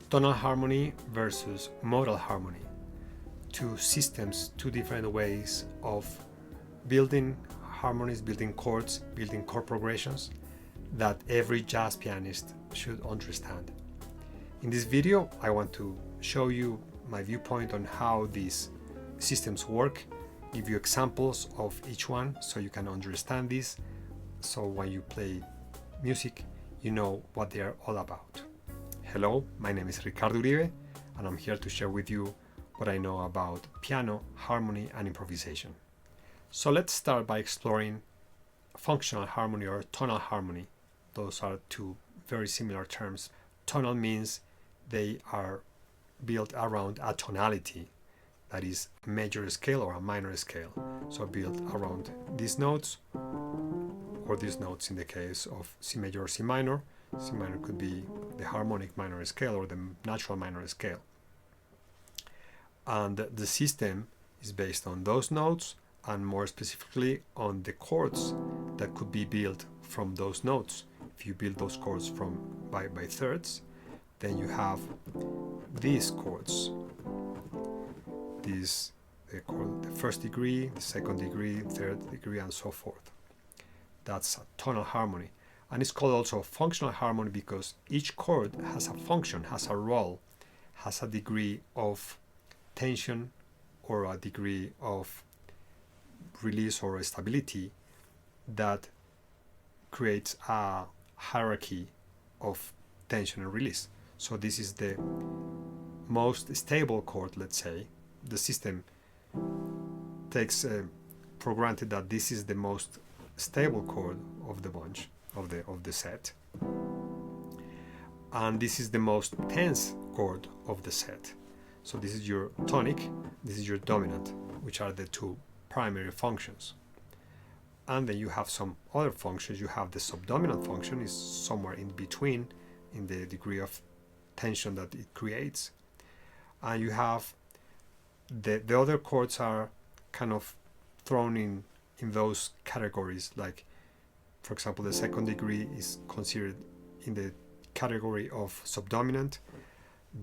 Tonal harmony versus modal harmony. Two systems, two different ways of building harmonies, building chords, building chord progressions that every jazz pianist should understand. In this video, I want to show you my viewpoint on how these systems work, give you examples of each one so you can understand this, so when you play music, you know what they are all about. Hello, my name is Ricardo Uribe, and I'm here to share with you what I know about piano, harmony, and improvisation. So let's start by exploring functional harmony or tonal harmony. Those are two very similar terms. Tonal means they are built around a tonality, that is a major scale or a minor scale. So built around these notes, or these notes in the case of C major or C minor. C minor could be the harmonic minor scale or the natural minor scale. And the system is based on those notes, and more specifically on the chords that could be built from those notes. If you build those chords by thirds, then you have these chords. These they call the first degree, the second degree, third degree, and so forth. That's a tonal harmony. And it's called also functional harmony because each chord has a function, has a role, has a degree of tension or a degree of release or stability that creates a hierarchy of tension and release. So this is the most stable chord, let's say. The system takes for granted that this is the most stable chord of the bunch, of the set, and this is the most tense chord of the set. So this is your tonic, this is your dominant, which are the two primary functions. And then you have some other functions. You have the subdominant function, is somewhere in between in the degree of tension that it creates, and you have the other chords are kind of thrown in those categories. Like, for example, the second degree is considered in the category of subdominant.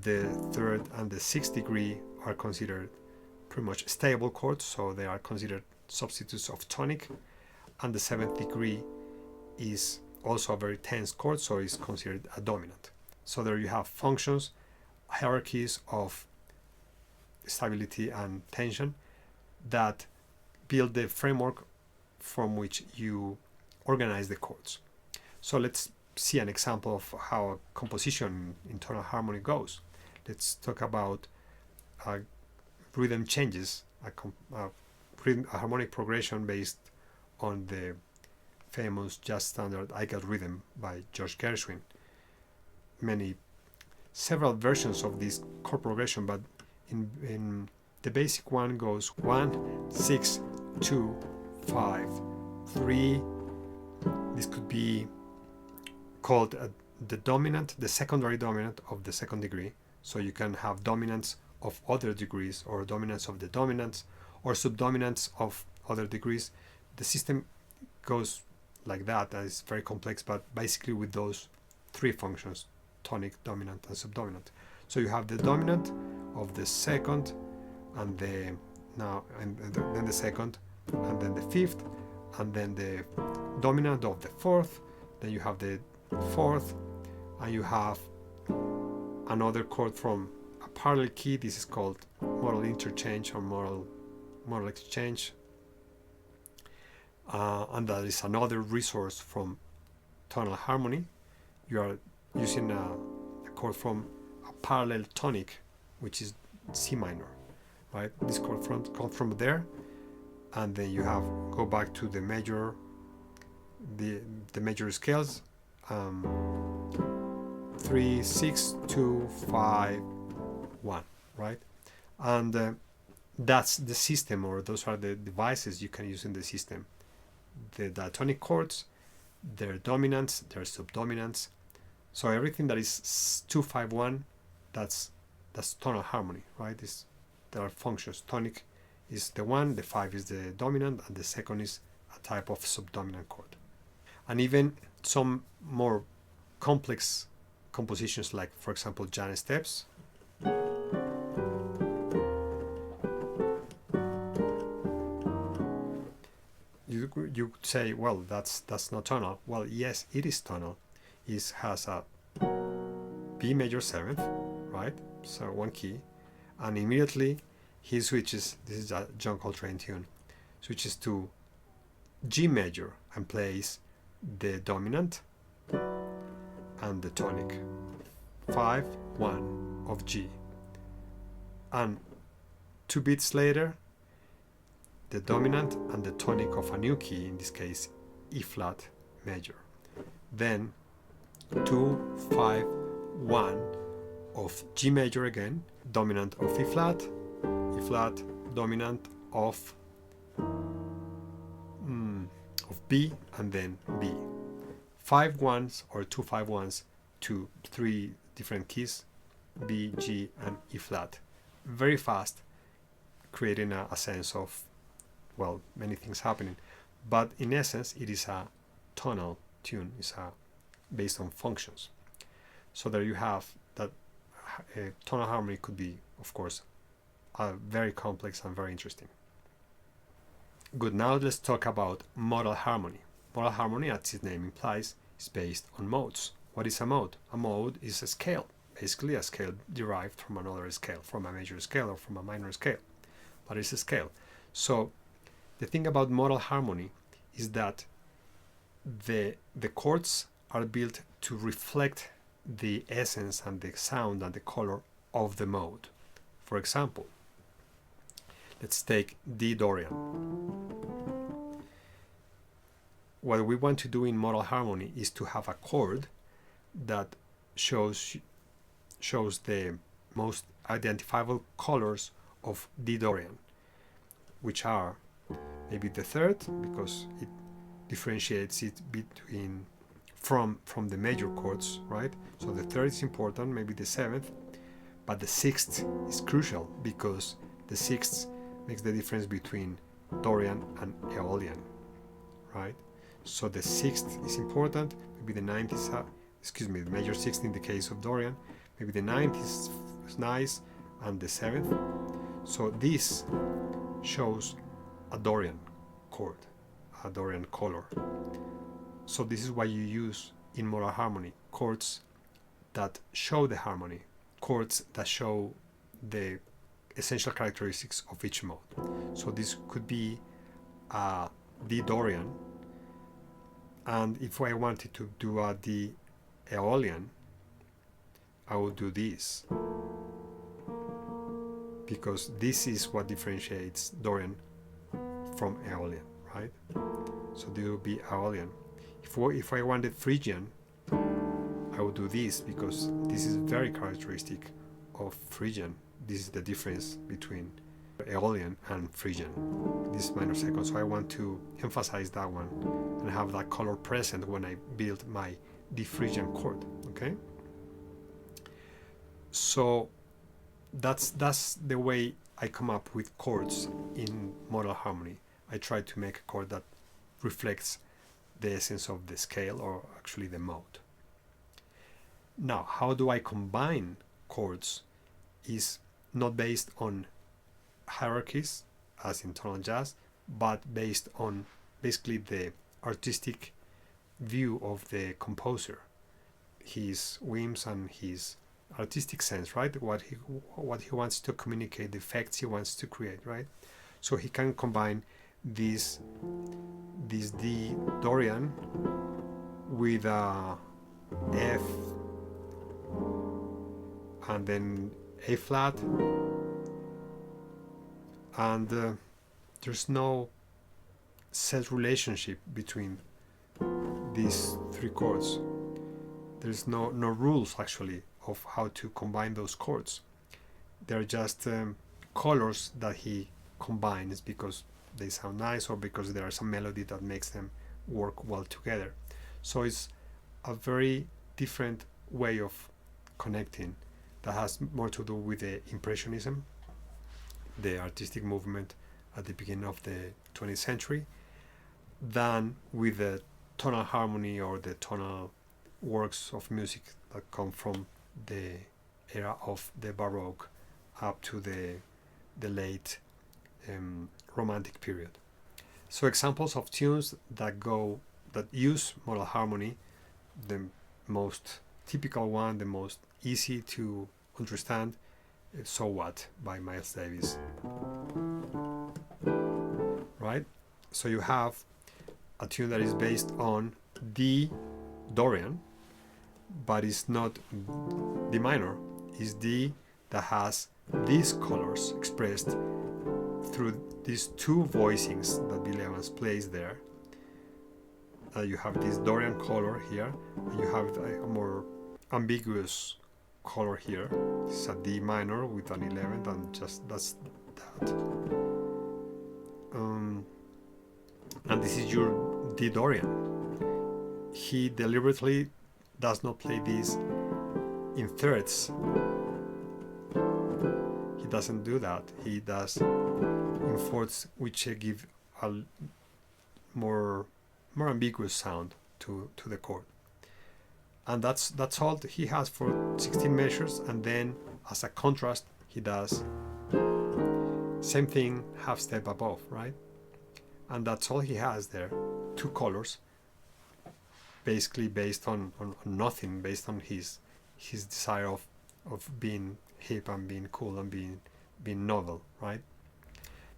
The third and the sixth degree are considered pretty much stable chords, so they are considered substitutes of tonic. And the seventh degree is also a very tense chord, so it's considered a dominant. So there you have functions, hierarchies of stability and tension that build the framework from which you organize the chords. So let's see an example of how a composition in tonal harmony goes. Let's talk about rhythm changes, a harmonic progression based on the famous jazz standard I Got Rhythm by George Gershwin. Several versions of this chord progression, but in the basic one goes 1, 6, 2, 5, 3. This could be called the dominant, the secondary dominant of the second degree. So you can have dominants of other degrees, or dominants of the dominants, or subdominants of other degrees. The system goes like that. That is very complex, but basically with those three functions: tonic, dominant, and subdominant. So you have the dominant of the second, and then the second, and then the fifth, and then the dominant of the fourth. Then you have the fourth, and you have another chord from a parallel key. This is called modal interchange or modal exchange, and that is another resource from tonal harmony. You are using a chord from a parallel tonic, which is C minor, right? This chord comes from there, and then you go back to the major, the major scales, 3, 6, 2, 5, 1, right? And that's the system, or those are the devices you can use in the system. The diatonic chords, their dominants, their subdominants. So everything that is 2, 5, 1, that's tonal harmony, right? There are functions. Tonic is the 1, the 5 is the dominant, and the second is a type of subdominant chord. And even some more complex compositions like, for example, Jan steps. You could say, well, that's not tonal. Well, yes, it is tonal. It has a B major 7th, right? So one key, and immediately he switches. This is a John Coltrane tune. Switches to G major and plays the dominant and the tonic, 5-1 of G, and 2 beats later, the dominant and the tonic of a new key, in this case E flat major, then 2-5-1 of G major again, dominant of E flat, dominant of B, and then B. 5 ones or 2 5-1s to 3 different keys, B, G, and E flat. Very fast, creating a sense of, well, many things happening. But in essence, it is a tonal tune. It's based on functions. So there you have that. Tonal harmony could be, of course, very complex and very interesting. Good, now let's talk about modal harmony. Modal harmony, as its name implies, is based on modes. What is a mode? A mode is a scale, basically a scale derived from another scale, from a major scale or from a minor scale, but it's a scale. So the thing about modal harmony is that the chords are built to reflect the essence and the sound and the color of the mode. For example, let's take D Dorian. What we want to do in modal harmony is to have a chord that shows the most identifiable colors of D Dorian, which are maybe the third, because it differentiates it between from the major chords, right? So the third is important, maybe the seventh, but the sixth is crucial because the sixth makes the difference between Dorian and Aeolian, right? So the sixth is important. Maybe the ninth is, the major sixth in the case of Dorian. Maybe the ninth is nice, and the seventh. So this shows a Dorian chord, a Dorian color. So this is why you use in modal harmony chords that show the harmony, chords that show the essential characteristics of each mode. So this could be a D Dorian, and if I wanted to do a D Aeolian, I would do this, because this is what differentiates Dorian from Aeolian, right? So this would be Aeolian. If I wanted Phrygian, I would do this, because this is very characteristic of Phrygian. This is the difference between Aeolian and Phrygian, this minor second. So I want to emphasize that one and have that color present when I build my D Phrygian chord, okay? So that's the way I come up with chords in modal harmony. I try to make a chord that reflects the essence of the scale, or actually the mode. Now, how do I combine chords is not based on hierarchies as in tonal jazz, but based on basically the artistic view of the composer, his whims and his artistic sense, right? What he wants to communicate, the effects he wants to create, right? So he can combine this D Dorian with a F and then A flat, and there's no set relationship between these three chords. There's no rules actually of how to combine those chords. They're just colors that he combines because they sound nice, or because there is some melody that makes them work well together. So it's a very different way of connecting that has more to do with the Impressionism, the artistic movement at the beginning of the 20th century, than with the tonal harmony or the tonal works of music that come from the era of the Baroque up to the late Romantic period. So examples of tunes that use modal harmony, the most typical one, the most easy to understand, is So What by Miles Davis. Right? So you have a tune that is based on D Dorian, but it's not D minor, it's D that has these colors expressed through these two voicings that Bill Evans plays there. You have this Dorian color here, and you have a more ambiguous color here. It's a D minor with an 11th, and just that's that. And this is your D Dorian. He deliberately does not play this in thirds. He doesn't do that. He does in fourths, which give a more ambiguous sound to the chord. And that's all he has for 16 measures. And then as a contrast, he does same thing half step above, right? And that's all he has there. Two colors, basically based on nothing, based on his desire of being hip and being cool and being novel, right?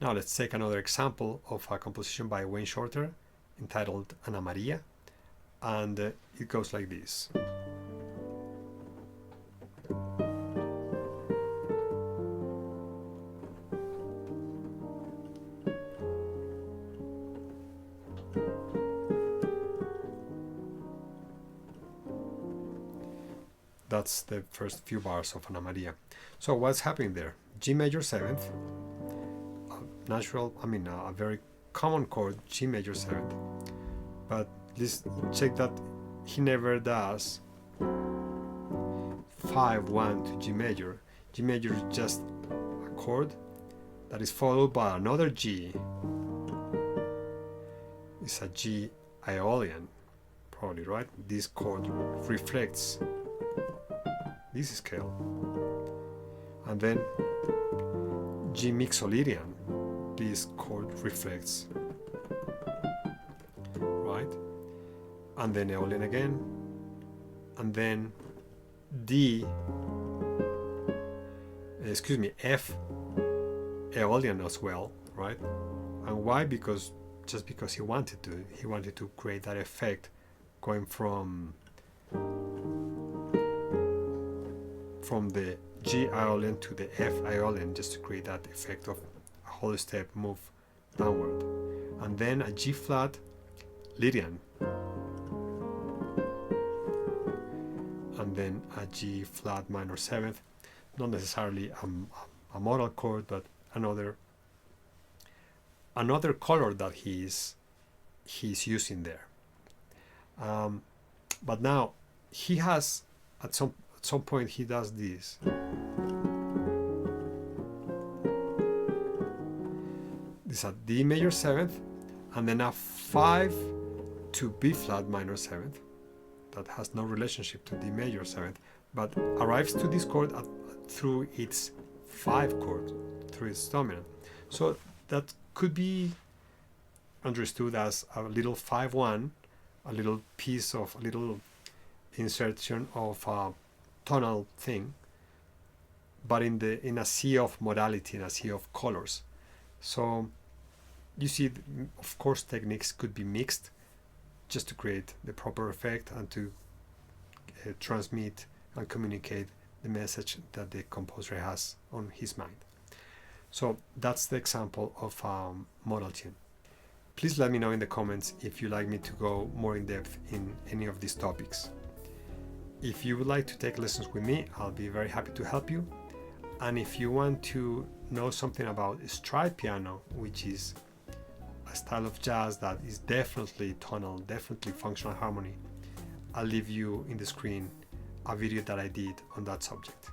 Now let's take another example of a composition by Wayne Shorter entitled Ana Maria, and it goes like this. That's the first few bars of Ana Maria. So what's happening there? G major 7th, a very common chord, G major 7th, but let's check that he never does 5-1 to G major. G major is just a chord that is followed by another G. It's a G Aeolian, probably, right? This chord reflects this scale. And then G mixolydian, this chord reflects, right? And then Aeolian again, and then F Aeolian as well, right? And why? Because he wanted to create that effect, going from the G Aeolian to the F Aeolian, just to create that effect of a whole step move downward. And then a G flat Lydian, and then a G flat minor 7th, not necessarily a modal chord, but another color that he's using there. But now he has at some point he does this. This is a D major 7th, and then a 5 to B flat minor 7th that has no relationship to D major 7th, but arrives to this chord through its 5 chord, through its dominant. So that could be understood as a little 5-1, a little insertion of a tonal thing, but in a sea of modality, in a sea of colors. So you see, of course, techniques could be mixed just to create the proper effect and to transmit and communicate the message that the composer has on his mind. So that's the example of modal tune. Please let me know in the comments if you'd like me to go more in depth in any of these topics. If you would like to take lessons with me, I'll be very happy to help you. And if you want to know something about stride piano, which is a style of jazz that is definitely tonal, definitely functional harmony, I'll leave you in the screen a video that I did on that subject.